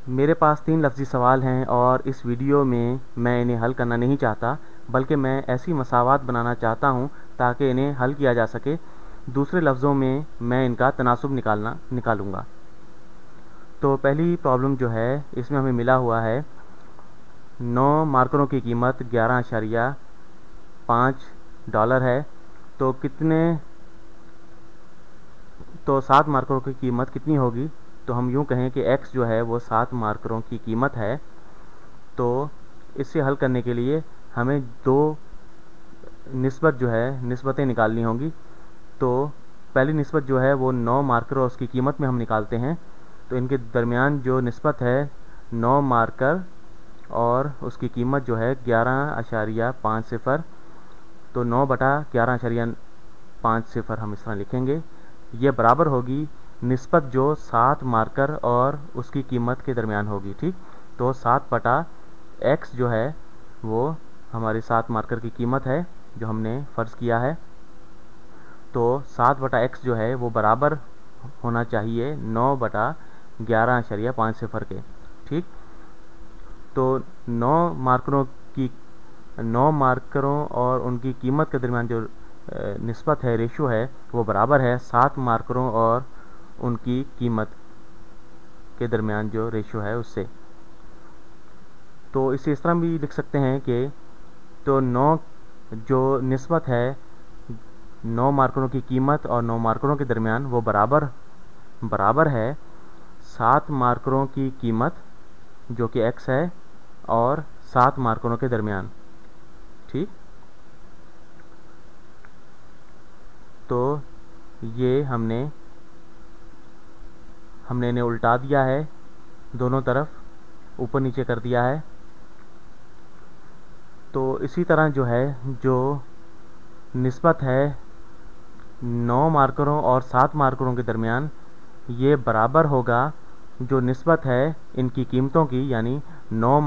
मेरे पास 3 लफ्ज़ी सवाल हैं और इस वीडियो में मैं इन्हें हल करना नहीं चाहता, बल्कि मैं ऐसी मसावात बनाना चाहता हूँ ताकि इन्हें हल किया जा सके। दूसरे लफ्ज़ों में मैं इनका तनासुब निकालूँगा। तो पहली प्रॉब्लम जो है इसमें हमें मिला हुआ है 9 मार्करों की कीमत 11.5 डॉलर है। तो 7 मार्करों की कीमत कितनी होगी? तो हम यूँ कहें कि x जो है वो 7 मार्करों की कीमत है। तो इसे हल करने के लिए हमें दो निस्बतें निकालनी होंगी। तो पहली निस्बत जो है वो 9 मार्कर और उसकी कीमत में हम निकालते हैं। तो इनके दरमियान जो निस्बत है 9 मार्कर और उसकी कीमत जो है 11.50, तो 9/11.50 हम इस तरह लिखेंगे। ये बराबर होगी निस्बत जो 7 मार्कर और उसकी कीमत के दरमियान होगी। ठीक, तो 7/x जो है वो हमारी 7 मार्कर की कीमत है जो हमने फ़र्ज़ किया है। तो 7/x जो है वो बराबर होना चाहिए 9/11.50 के। ठीक, तो 9 मार्करों और उनकी कीमत के दरमियान जो निस्बत है, रेशो है, वो बराबर है 7 मार्करों और उनकी कीमत के दरमियान जो रेशो है उससे। तो इसे इस तरह भी लिख सकते हैं कि तो 9 जो निस्बत है 9 मार्करों की कीमत और 9 मार्करों के दरमियान वो बराबर है 7 मार्करों की कीमत जो कि x है और 7 मार्करों के दरमियान। ठीक, तो ये हमने इन्हें उल्टा दिया है, दोनों तरफ ऊपर नीचे कर दिया है। तो इसी तरह जो है जो निस्बत है 9 मार्करों और 7 मार्करों के दरमियान, ये बराबर होगा जो निस्बत है इनकी कीमतों की, यानी 9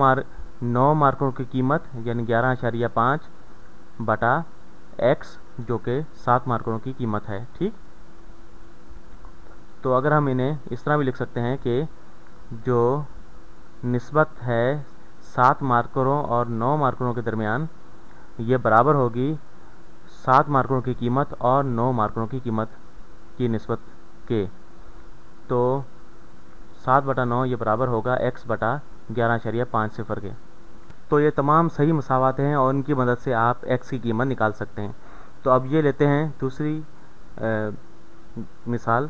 मार्करों की कीमत यानी 11.5 बटा x जो कि 7 मार्करों की कीमत है। ठीक, तो अगर हम इन्हें इस तरह भी लिख सकते हैं कि जो निस्बत है 7 मार्करों और 9 मार्करों के दरमियान, ये बराबर होगी 7 मार्करों की कीमत और 9 मार्करों की कीमत की निस्बत के। तो 7/9 ये बराबर होगा x/11.50 के। तो ये तमाम सही मसावात हैं और इनकी मदद से आप x की कीमत निकाल सकते हैं। तो अब ये लेते हैं दूसरी मिसाल।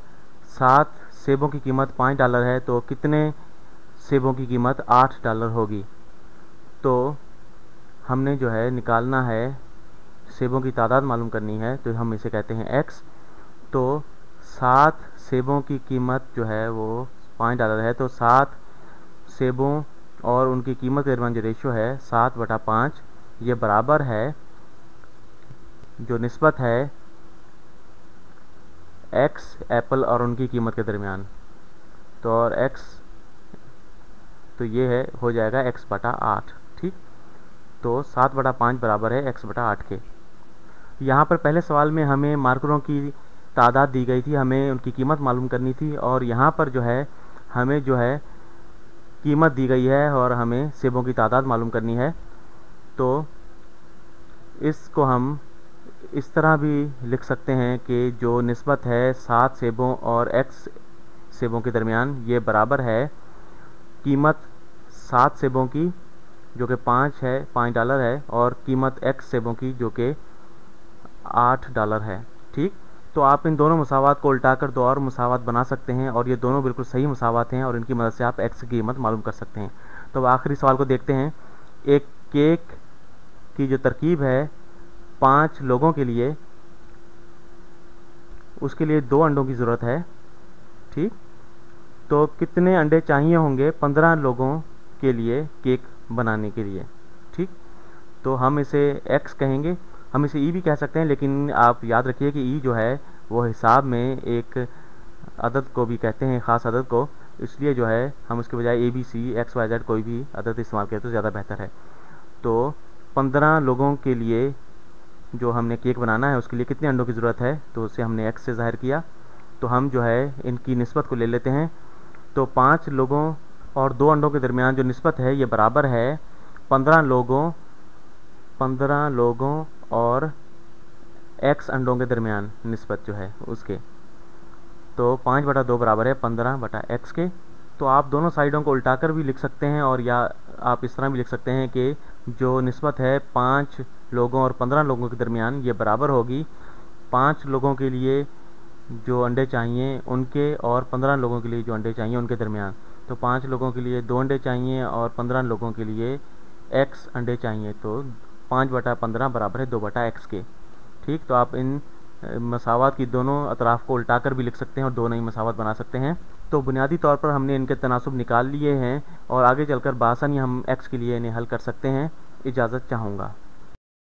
7 सेबों की कीमत 5 डॉलर है, तो कितने सेबों की कीमत 8 डॉलर होगी? तो हमने जो है निकालना है, सेबों की तादाद मालूम करनी है, तो हम इसे कहते हैं x। तो 7 सेबों की कीमत जो है वो 5 डॉलर है, तो 7 सेबों और उनकी कीमत के दरमियान जो रेशो है 7/5, ये बराबर है जो निस्बत है x एप्पल और उनकी कीमत के दरमियान। तो और x तो ये है हो जाएगा x/8। ठीक, तो 7/5 बराबर है x/8 के। यहाँ पर पहले सवाल में हमें मार्करों की तादाद दी गई थी, हमें उनकी कीमत मालूम करनी थी, और यहाँ पर जो है हमें जो है कीमत दी गई है और हमें सेबों की तादाद मालूम करनी है। तो इसको हम इस तरह भी लिख सकते हैं कि जो निस्बत है 7 सेबों और x सेबों के दरमियान, ये बराबर है कीमत 7 सेबों की जो कि 5 डॉलर है और कीमत x सेबों की जो कि 8 डॉलर है। ठीक, तो आप इन दोनों मसावात को उल्टाकर दो और मसावात बना सकते हैं और ये दोनों बिल्कुल सही मसावात हैं और इनकी मदद से आप x की कीमत मालूम कर सकते हैं। तो अब आखिरी सवाल को देखते हैं। एक केक की जो तरकीब है 5 लोगों के लिए, उसके लिए 2 अंडों की ज़रूरत है। ठीक, तो कितने अंडे चाहिए होंगे 15 लोगों के लिए केक बनाने के लिए? ठीक, तो हम इसे x कहेंगे, हम इसे e भी कह सकते हैं, लेकिन आप याद रखिए कि e जो है वो हिसाब में एक अदद को भी कहते हैं, ख़ास अदद को, इसलिए जो है हम उसके बजाय ABC XYZ कोई भी अदद इस्तेमाल करें तो ज़्यादा बेहतर है। तो 15 लोगों के लिए जो हमने केक बनाना है उसके लिए कितने अंडों की ज़रूरत है, तो उसे हमने x से ज़ाहिर किया। तो हम जो है इनकी निस्बत को ले लेते हैं। तो 5 लोगों और 2 अंडों के दरमियान जो निस्बत है ये बराबर है 15 लोगों और x अंडों के दरमियान निस्बत जो है उसके। तो 5/2 बराबर है 15/x के। तो आप दोनों साइडों को उल्टाकर भी लिख सकते हैं, और या आप इस तरह भी लिख सकते हैं कि जो निस्बत है 5 लोगों और 15 लोगों के दरमियान ये बराबर होगी 5 लोगों के लिए जो अंडे चाहिए उनके और 15 लोगों के लिए जो अंडे चाहिए उनके दरमियान। तो 5 लोगों के लिए 2 अंडे चाहिए और 15 लोगों के लिए x अंडे चाहिए। तो 5/15 बराबर है 2/x के। ठीक, तो आप इन मसावत की दोनों अतराफ को उल्टाकर भी लिख सकते हैं और दो नई मसावत बना सकते हैं। तो बुनियादी तौर पर हमने इनके तनासुब निकाल लिए हैं और आगे चलकर बासानी हम x के लिए इन्हें हल कर सकते हैं। इजाज़त चाहूँगा।